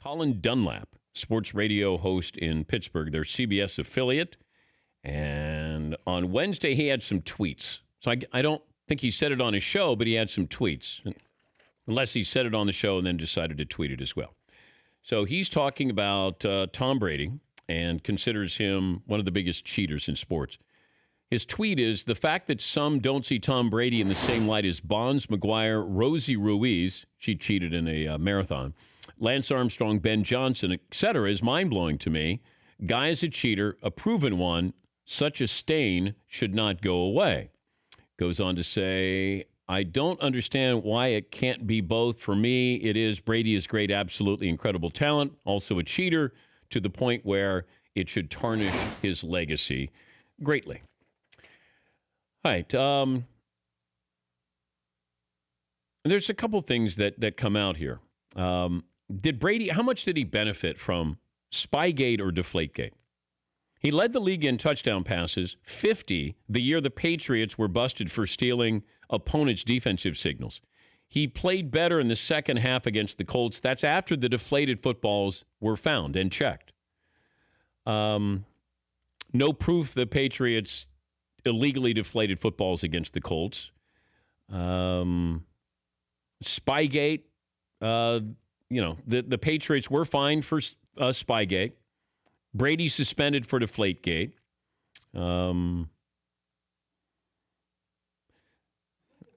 Colin Dunlap, sports radio host in Pittsburgh, their CBS affiliate. And on Wednesday, he had some tweets. So I don't think he said it on his show, but he had some tweets. Unless he said it on the show and then decided to tweet it as well. So he's talking about Tom Brady and considers him one of the biggest cheaters in sports. His tweet is, the fact that some don't see Tom Brady in the same light as Bonds, McGuire, Rosie Ruiz, she cheated in a marathon, Lance Armstrong, Ben Johnson, etc., is mind-blowing to me. Guy is a cheater, a proven one. Such a stain should not go away. Goes on to say, I don't understand why it can't be both. For me, it is Brady is great, absolutely incredible talent, also a cheater to the point where it should tarnish his legacy greatly. All right. There's a couple things that come out here. Did Brady, how much did he benefit from Spygate or Deflategate? He led the league in touchdown passes, 50, the year the Patriots were busted for stealing opponents' defensive signals. He played better in the second half against the Colts. That's after the deflated footballs were found and checked. No proof the Patriots illegally deflated footballs against the Colts. Spygate, the Patriots were fined for Spygate. Brady suspended for Deflategate.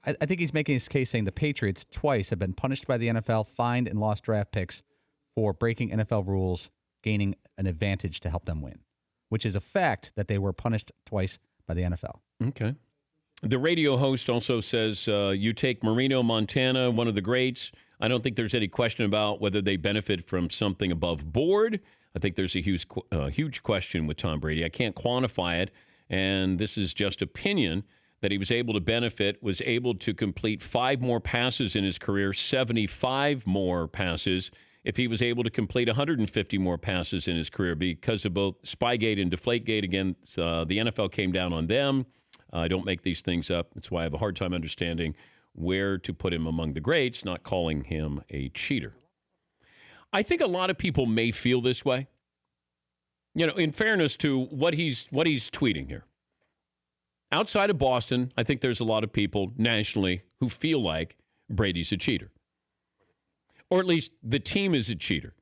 I think he's making his case saying the Patriots twice have been punished by the NFL, fined and lost draft picks for breaking NFL rules, gaining an advantage to help them win, which is a fact that they were punished twice by the NFL. Okay. The radio host also says, you take Marino, Montana, one of the greats. I don't think there's any question about whether they benefit from something above board. I think there's a huge question with Tom Brady. I can't quantify it, and this is just opinion, that he was able to benefit, was able to complete 5 more passes in his career, 75 more passes, if he was able to complete 150 more passes in his career because of both Spygate and Deflategate. Again, the NFL came down on them. I don't make these things up. That's why I have a hard time understanding where to put him among the greats, not calling him a cheater. I think a lot of people may feel this way. You know, in fairness to what he's tweeting here. Outside of Boston, I think there's a lot of people nationally who feel like Brady's a cheater. Or at least the team is a cheater.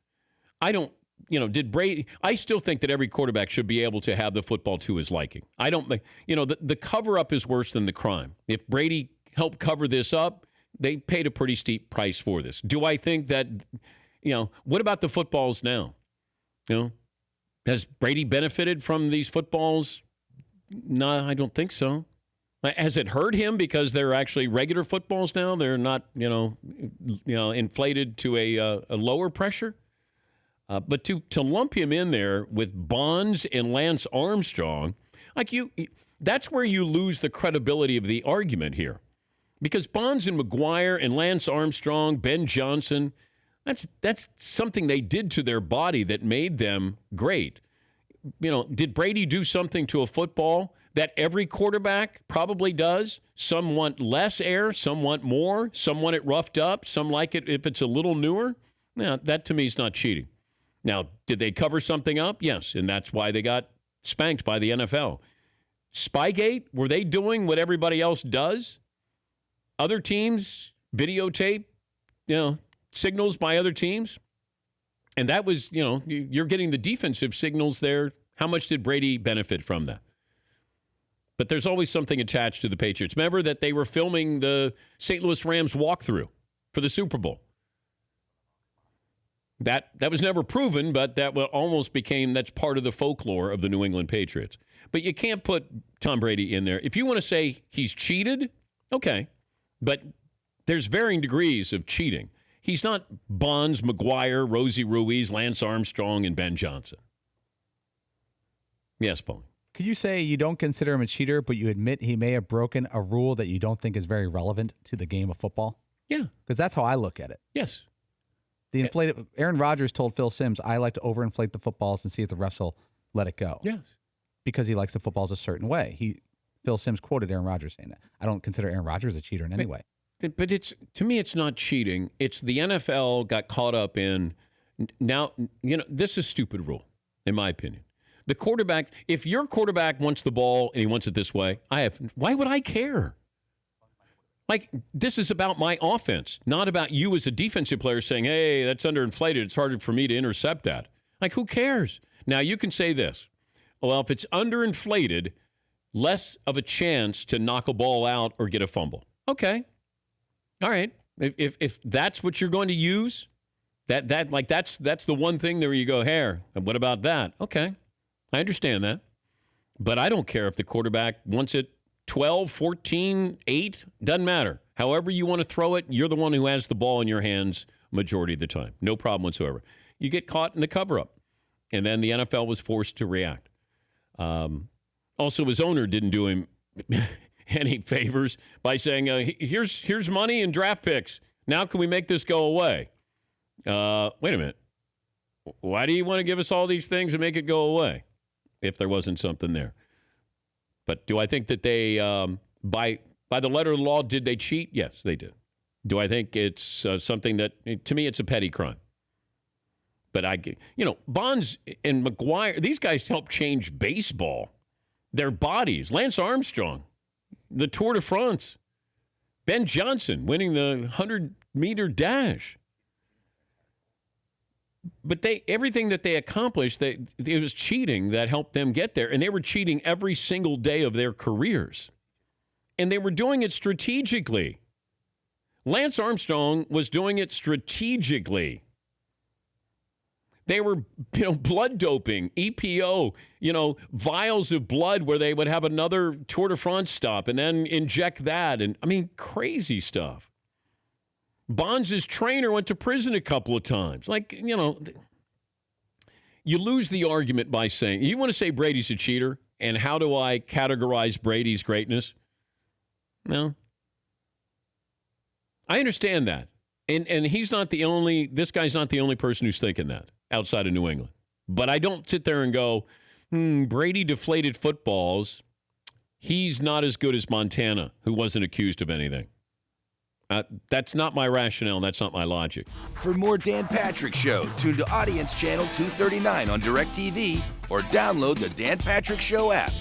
Did Brady, I still think that every quarterback should be able to have the football to his liking. The cover-up is worse than the crime. If Brady helped cover this up, they paid a pretty steep price for this. Do I think that, what about the footballs now? Has Brady benefited from these footballs? No, I don't think so. Has it hurt him because they're actually regular footballs now? They're not, inflated to a lower pressure? But to lump him in there with Bonds and Lance Armstrong, that's where you lose the credibility of the argument here. Because Bonds and McGuire and Lance Armstrong, Ben Johnson, that's something they did to their body that made them great. Did Brady do something to a football that every quarterback probably does? Some want less air, some want more, some want it roughed up, some like it if it's a little newer. Now, that to me is not cheating. Now, did they cover something up? Yes, and that's why they got spanked by the NFL. Spygate, were they doing what everybody else does? Other teams videotape, signals by other teams? And that was, you're getting the defensive signals there. How much did Brady benefit from that? But there's always something attached to the Patriots. Remember that they were filming the St. Louis Rams walkthrough for the Super Bowl. That was never proven, but that almost that's part of the folklore of the New England Patriots. But you can't put Tom Brady in there. If you want to say he's cheated, okay. But there's varying degrees of cheating. He's not Bonds, McGuire, Rosie Ruiz, Lance Armstrong, and Ben Johnson. Yes, Paul. Could you say you don't consider him a cheater, but you admit he may have broken a rule that you don't think is very relevant to the game of football? Yeah. Because that's how I look at it. Yes. Aaron Rodgers told Phil Simms, I like to overinflate the footballs and see if the refs will let it go. Yes. Because he likes the footballs a certain way. Phil Simms quoted Aaron Rodgers saying that. I don't consider Aaron Rodgers a cheater in any way. But to me, it's not cheating. It's the NFL got caught up in Now, this is a stupid rule, in my opinion. The quarterback, if your quarterback wants the ball and he wants it this way, why would I care? Like, this is about my offense, not about you as a defensive player saying, hey, that's underinflated. It's harder for me to intercept that. Like, who cares? Now, you can say this. Well, if it's underinflated, less of a chance to knock a ball out or get a fumble. Okay. All right. If that's what you're going to use, that's the one thing there you go, here. And what about that? Okay. I understand that. But I don't care if the quarterback wants it 12, 14, 8, doesn't matter. However you want to throw it, you're the one who has the ball in your hands majority of the time. No problem whatsoever. You get caught in the cover-up. And then the NFL was forced to react. Also, his owner didn't do him any favors by saying, here's money and draft picks. Now can we make this go away? Wait a minute. Why do you want to give us all these things and make it go away if there wasn't something there? But do I think that they, by the letter of the law, did they cheat? Yes, they did. Do I think it's something that, to me, it's a petty crime? But Bonds and McGuire, these guys helped change baseball. Their bodies. Lance Armstrong, the Tour de France. Ben Johnson winning the 100-meter dash. But everything that they accomplished, it was cheating that helped them get there. And they were cheating every single day of their careers. And they were doing it strategically. Lance Armstrong was doing it strategically. They were, blood doping, EPO, vials of blood where they would have another Tour de France stop and then inject that. And crazy stuff. Bonds' trainer went to prison a couple of times. You lose the argument by saying, you want to say Brady's a cheater, and how do I categorize Brady's greatness? No. I understand that. And this guy's not the only person who's thinking that outside of New England. But I don't sit there and go, Brady deflated footballs. He's not as good as Montana, who wasn't accused of anything. That's not my rationale. That's not my logic. For more Dan Patrick Show, tune to Audience Channel 239 on DirecTV or download the Dan Patrick Show app.